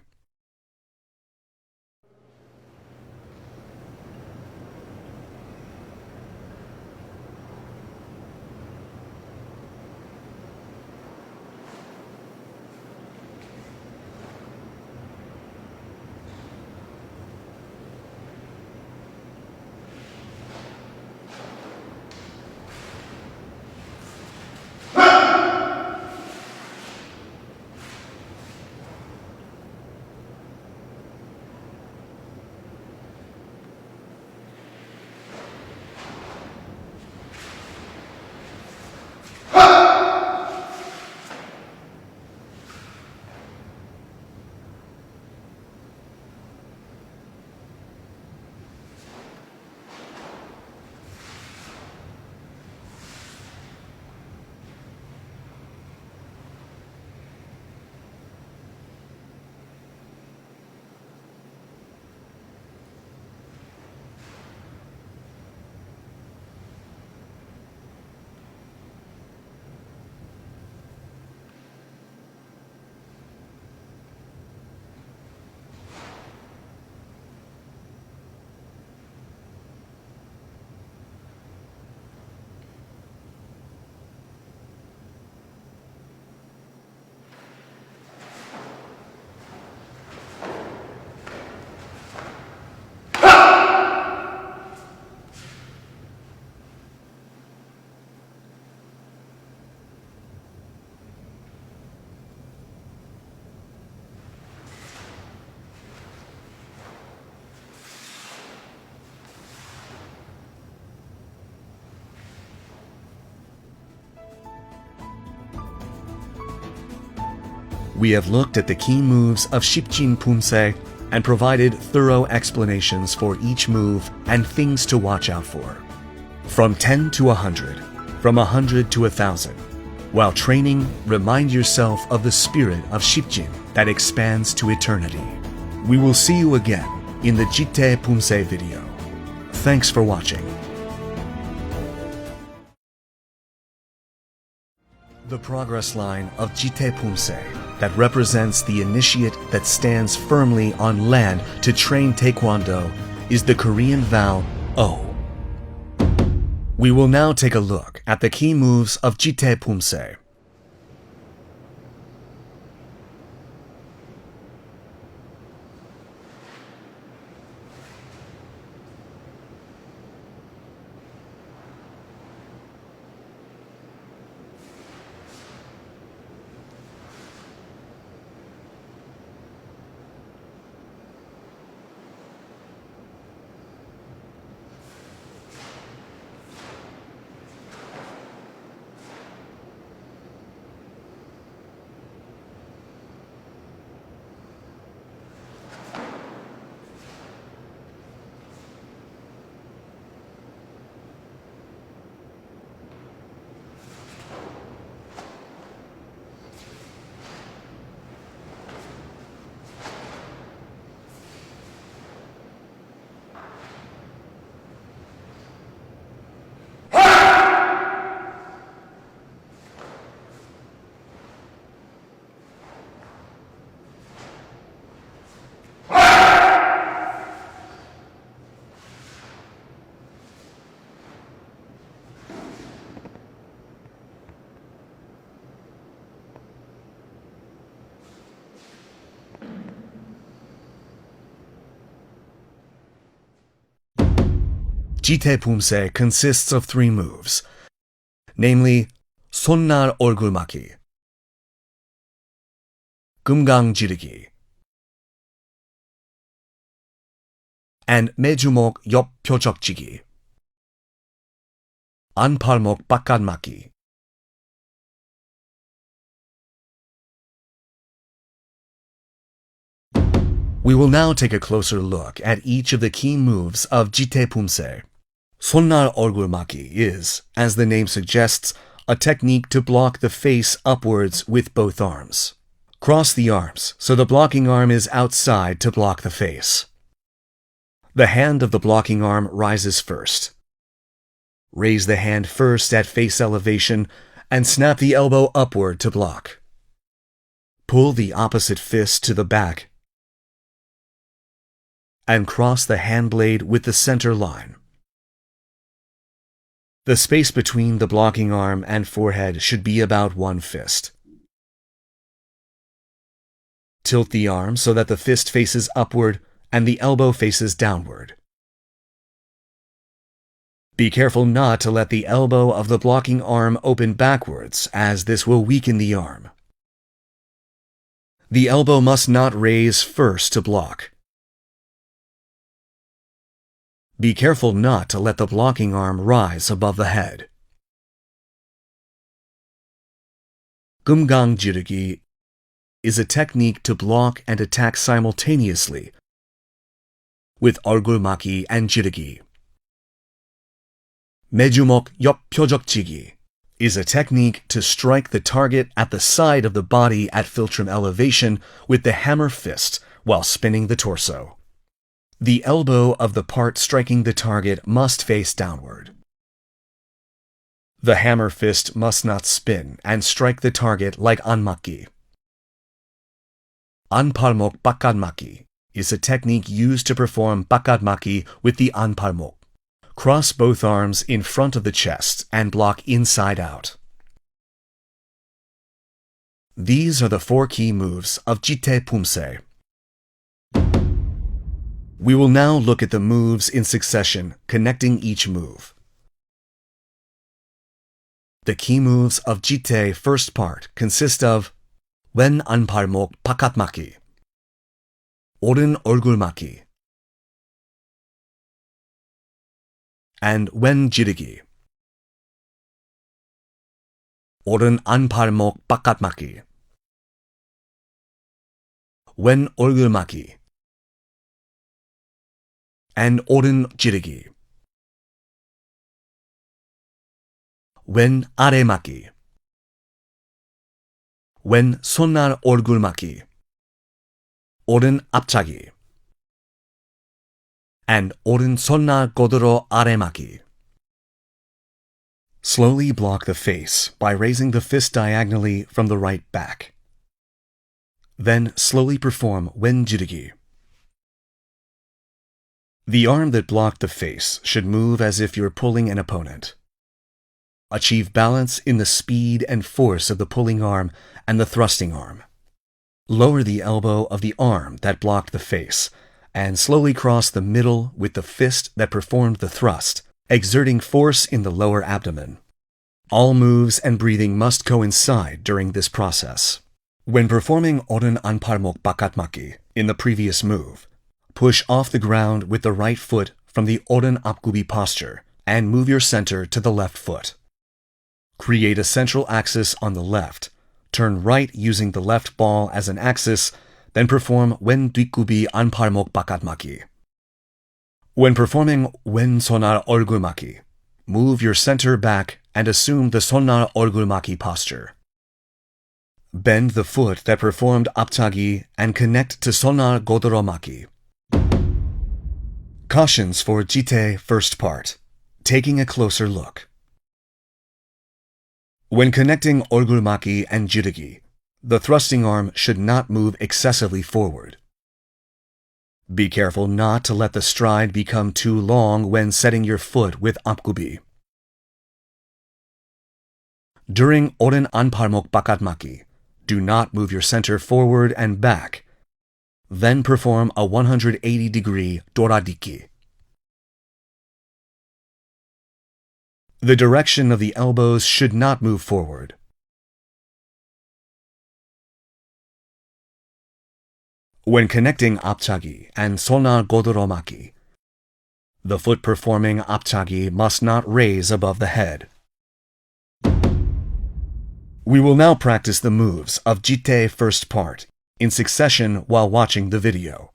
We have looked at the key moves of Sipjin Pumse and provided thorough explanations for each move and things to watch out for. From 10 to 100, from 100 to 1,000. While training, remind yourself of the spirit of Sipjin that expands to eternity. We will see you again in the Jitae Pumse video. Thanks for watching. The progress line of Jitae Pumse that represents the initiate that stands firmly on land to train Taekwondo is the Korean vowel O. We will now take a look at the key moves of Jitae Pumse. Jitae Pumse consists of 3 moves, namely 손날 얼굴막이, 금강지르기, and 매주목 옆 표적지기, 안팔목 바깥막이. We will now take a closer look at each of the key moves of Jitae Pumse. 손날 얼굴막이 is, as the name suggests, a technique to block the face upwards with both arms. Cross the arms so the blocking arm is outside to block the face. The hand of the blocking arm rises first. Raise the hand first at face elevation and snap the elbow upward to block. Pull the opposite fist to the back and cross the hand blade with the center line. The space between the blocking arm and forehead should be about 1 fist. Tilt the arm so that the fist faces upward and the elbow faces downward. Be careful not to let the elbow of the blocking arm open backwards, as this will weaken the arm. The elbow must not raise first to block. Be careful not to let the blocking arm rise above the head. 금강지르기 is a technique to block and attack simultaneously with 얼굴막이 and 지르기. 매주목 옆 표적지기 is a technique to strike the target at the side of the body at philtrum elevation with the hammer fist while spinning the torso. The elbow of the part striking the target must face downward. The hammer fist must not spin and strike the target like 안맞기. 안팔목 바깥맞기 is a technique used to perform 바깥맞기 with the 안팔목. Cross both arms in front of the chest and block inside out. These are the 4 key moves of Jitae Pumse. We will now look at the moves in succession, connecting each move. The key moves of Jitae first part consist of 왼 안팔목 바깥맞기, 오른 얼굴맞기, and 왼 지르기, 오른 안팔목 바깥맞기. 왼 얼굴막이 and 오른 지르기. 왼 아래막이, 왼 손날 얼굴막이, 오른 앞차기, and 오른 손날 고드로 아래막이. Slowly block the face by raising the fist diagonally from the right back. Then slowly perform 왼 지르기. The arm that blocked the face should move as if you're pulling an opponent. Achieve balance in the speed and force of the pulling arm and the thrusting arm. Lower the elbow of the arm that blocked the face and slowly cross the middle with the fist that performed the thrust, exerting force in the lower abdomen. All moves and breathing must coincide during this process. When performing 오른 안팔목 바깥막기 in the previous move, push off the ground with the right foot from the 오른 앞구비 posture and move your center to the left foot. Create a central axis on the left, turn right using the left ball as an axis, then perform 왼 뒷구비 안팔목 바깥막기. When performing 왼 손날 얼굴막기, move your center back and assume the 손날 얼굴막기 posture. Bend the foot that performed 앞차기 and connect to 손날 고드로막기. Cautions for Jitae first part. Taking a closer look. When connecting 얼굴막기 and 지르기, the thrusting arm should not move excessively forward. Be careful not to let the stride become too long when setting your foot with 앞구비. During 오른 안팔목 바깥막기, do not move your center forward and back. Then perform a 180-degree 돌아딛기. The direction of the elbows should not move forward. When connecting 앞차기 and 손날 고드로막기, the foot performing 앞차기 must not raise above the head. We will now practice the moves of Jitae first part in succession while watching the video.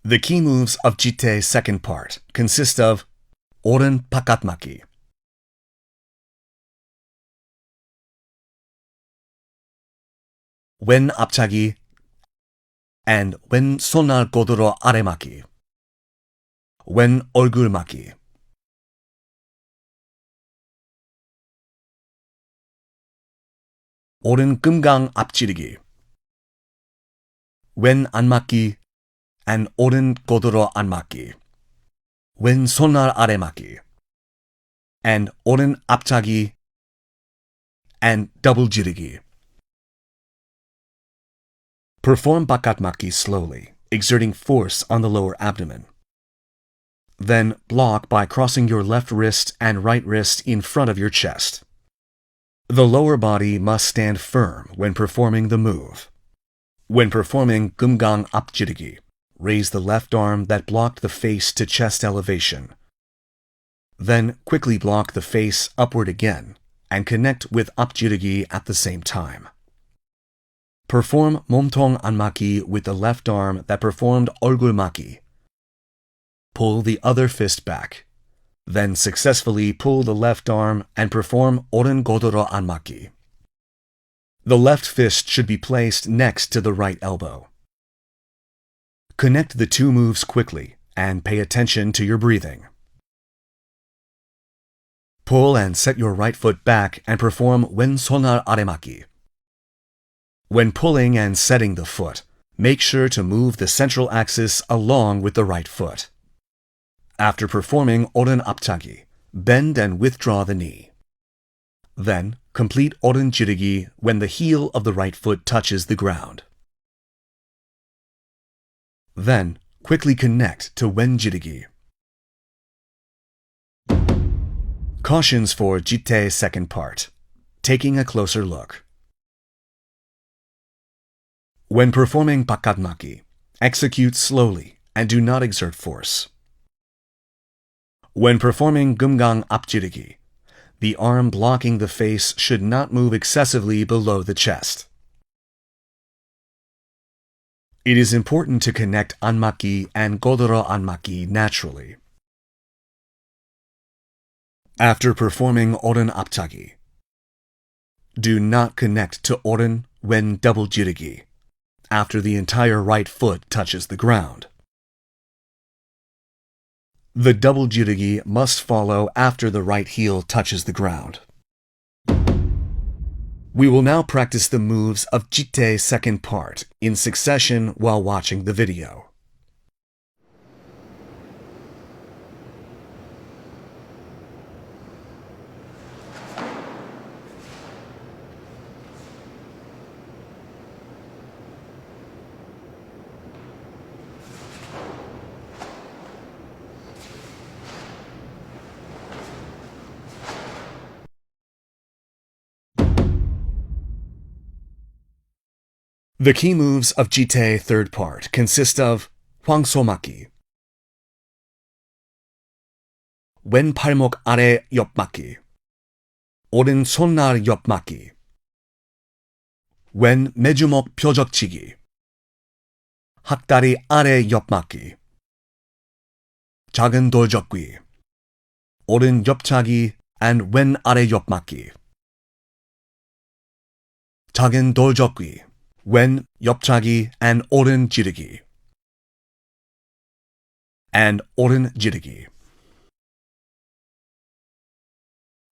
The key moves of Jitae's second part consist of 오른 바깥막기, 왼 앞차기, and 왼 손날 고드로 아래막기, 왼 얼굴막기. 오른 금강 앞지르기, 왼 안막기, and 오른 고드로 안막기, 왼 손날 아래막기, and 오른 앞차기, and double 지르기. Perform 바깥막기 slowly, exerting force on the lower abdomen. Then block by crossing your left wrist and right wrist in front of your chest. The lower body must stand firm when performing the move. When performing 금강 앞지르기, raise the left arm that blocked the face to chest elevation. Then quickly block the face upward again and connect with 앞지르기 at the same time. Perform 몸통 안막기 with the left arm that performed 얼굴막기. Pull the other fist back. Then successfully pull the left arm and perform 오른 고드로 안막기. The left fist should be placed next to the right elbow. Connect the two moves quickly and pay attention to your breathing. Pull and set your right foot back and perform 왼 손날 아래막기. When pulling and setting the foot, make sure to move the central axis along with the right foot. After performing 오른 앞차기, bend and withdraw the knee. Then complete 오른 지르기 when the heel of the right foot touches the ground. Then, quickly connect to wen-jitagi. Cautions for Jitae second part. Taking a closer look. When performing bakkatmaki, execute slowly and do not exert force. When performing gumgang apjirigi, the arm blocking the face should not move excessively below the chest. It is important to connect anmaki and godoro anmaki naturally. After performing oren apjagi, do not connect to oren when double jirigi, after the entire right foot touches the ground. The double jirigi must follow after the right heel touches the ground. We will now practice the moves of Jitae second part in succession while watching the video. The key moves of Jitae third part consist of hwangsomaki, 왼 팔목 아래 옆막기, 오른 손날 옆막기, 왼 매주목 표적치기, 학다리 아래 옆막기, 작은 돌적기, 오른 옆차기 and 왼 아래 옆막기, 작은 돌적기, wen 옆차기 and oren jirigi. And oren jirigi.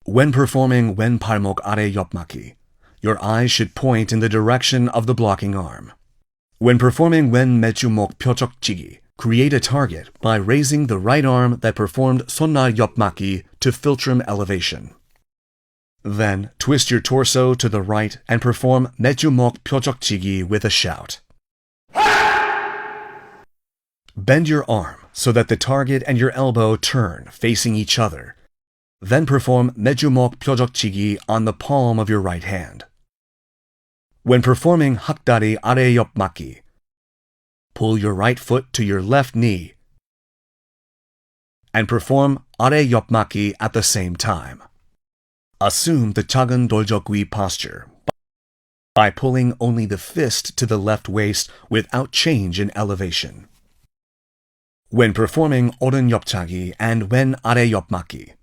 When performing wen palmok are 옆막기, your eyes should point in the direction of the blocking arm. When performing wen 매주목 표적치기, create a target by raising the right arm that performed 손날 옆막기 to philtrum elevation. Then, twist your torso to the right and perform 매주목 표적치기 with a shout. Bend your arm so that the target and your elbow turn, facing each other. Then perform 매주목 표적치기 on the palm of your right hand. When performing 학다리 아래 옆막기, pull your right foot to your left knee and perform 아래 옆막기 at the same time. Assume the 작은 돌적기 posture by pulling only the fist to the left waist without change in elevation. When performing 오른 옆차기 and 왼 아래 옆막기,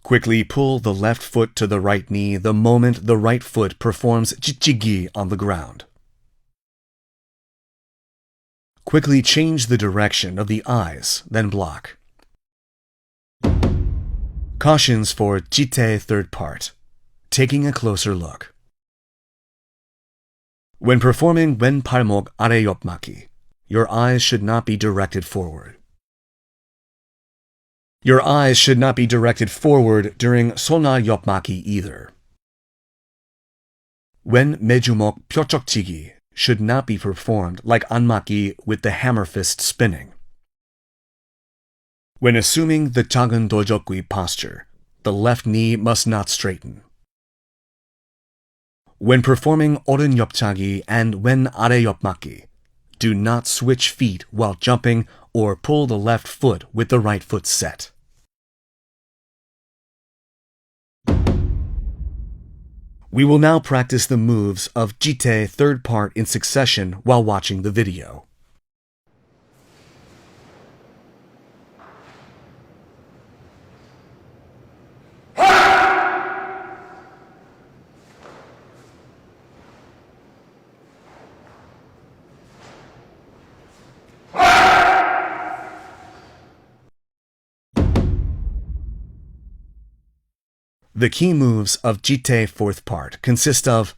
quickly pull the left foot to the right knee the moment the right foot performs jitjigi on the ground. Quickly change the direction of the eyes, then block. Cautions for Jitae third part. Taking a closer look. When performing 왼 팔목 아래 옆막기, your eyes should not be directed forward. Your eyes should not be directed forward during 손날 옆막기 either. 왼 매주목 표적치기 should not be performed like 안막기 with the hammer fist spinning. When assuming the 작은 돌적기 posture, the left knee must not straighten. When performing 오른 옆차기 and 왼 아래 옆막기, do not switch feet while jumping or pull the left foot with the right foot set. We will now practice the moves of Jitae third part in succession while watching the video. The key moves of Jitae fourth part consist of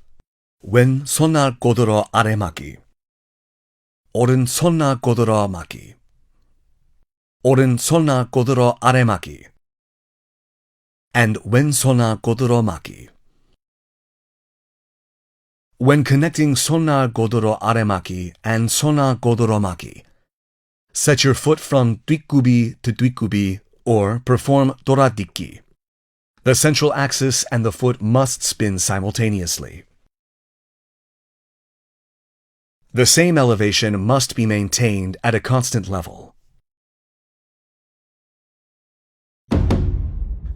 왼 손날 고드로 아래 막기, 오른 손날 고드로 막기, 오른 손날 고드로 아래 막기, and 왼 손날 고드로 막기. When connecting Sonna Godoro Aremaki and Sonna Godoro Maki, set your foot from Duikubi to Duikubi or perform Doradikki. The central axis and the foot must spin simultaneously. The same elevation must be maintained at a constant level.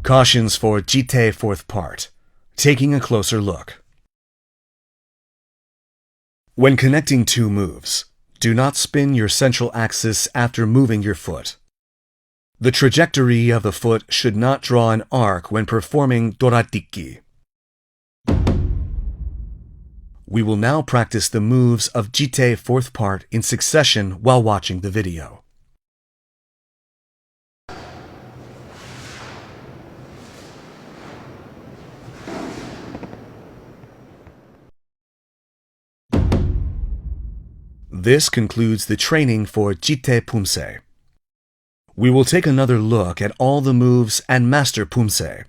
Cautions for Jitae fourth part. Taking a closer look. When connecting two moves, do not spin your central axis after moving your foot. The trajectory of the foot should not draw an arc when performing Doradikki. We will now practice the moves of Jitae fourth part in succession while watching the video. This concludes the training for Jitae Pumse. We will take another look at all the moves and master Pumse.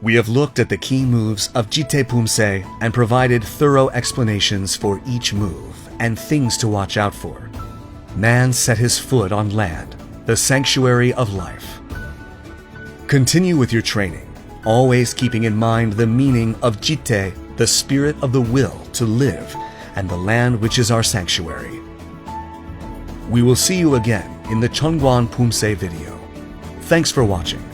We have looked at the key moves of Jitae Pumse and provided thorough explanations for each move and things to watch out for. Man set his foot on land, the sanctuary of life. Continue with your training, always keeping in mind the meaning of Jitae, the spirit of the will to live, and the land which is our sanctuary. We will see you again in the Pyeongwon Pumse video. Thanks for watching.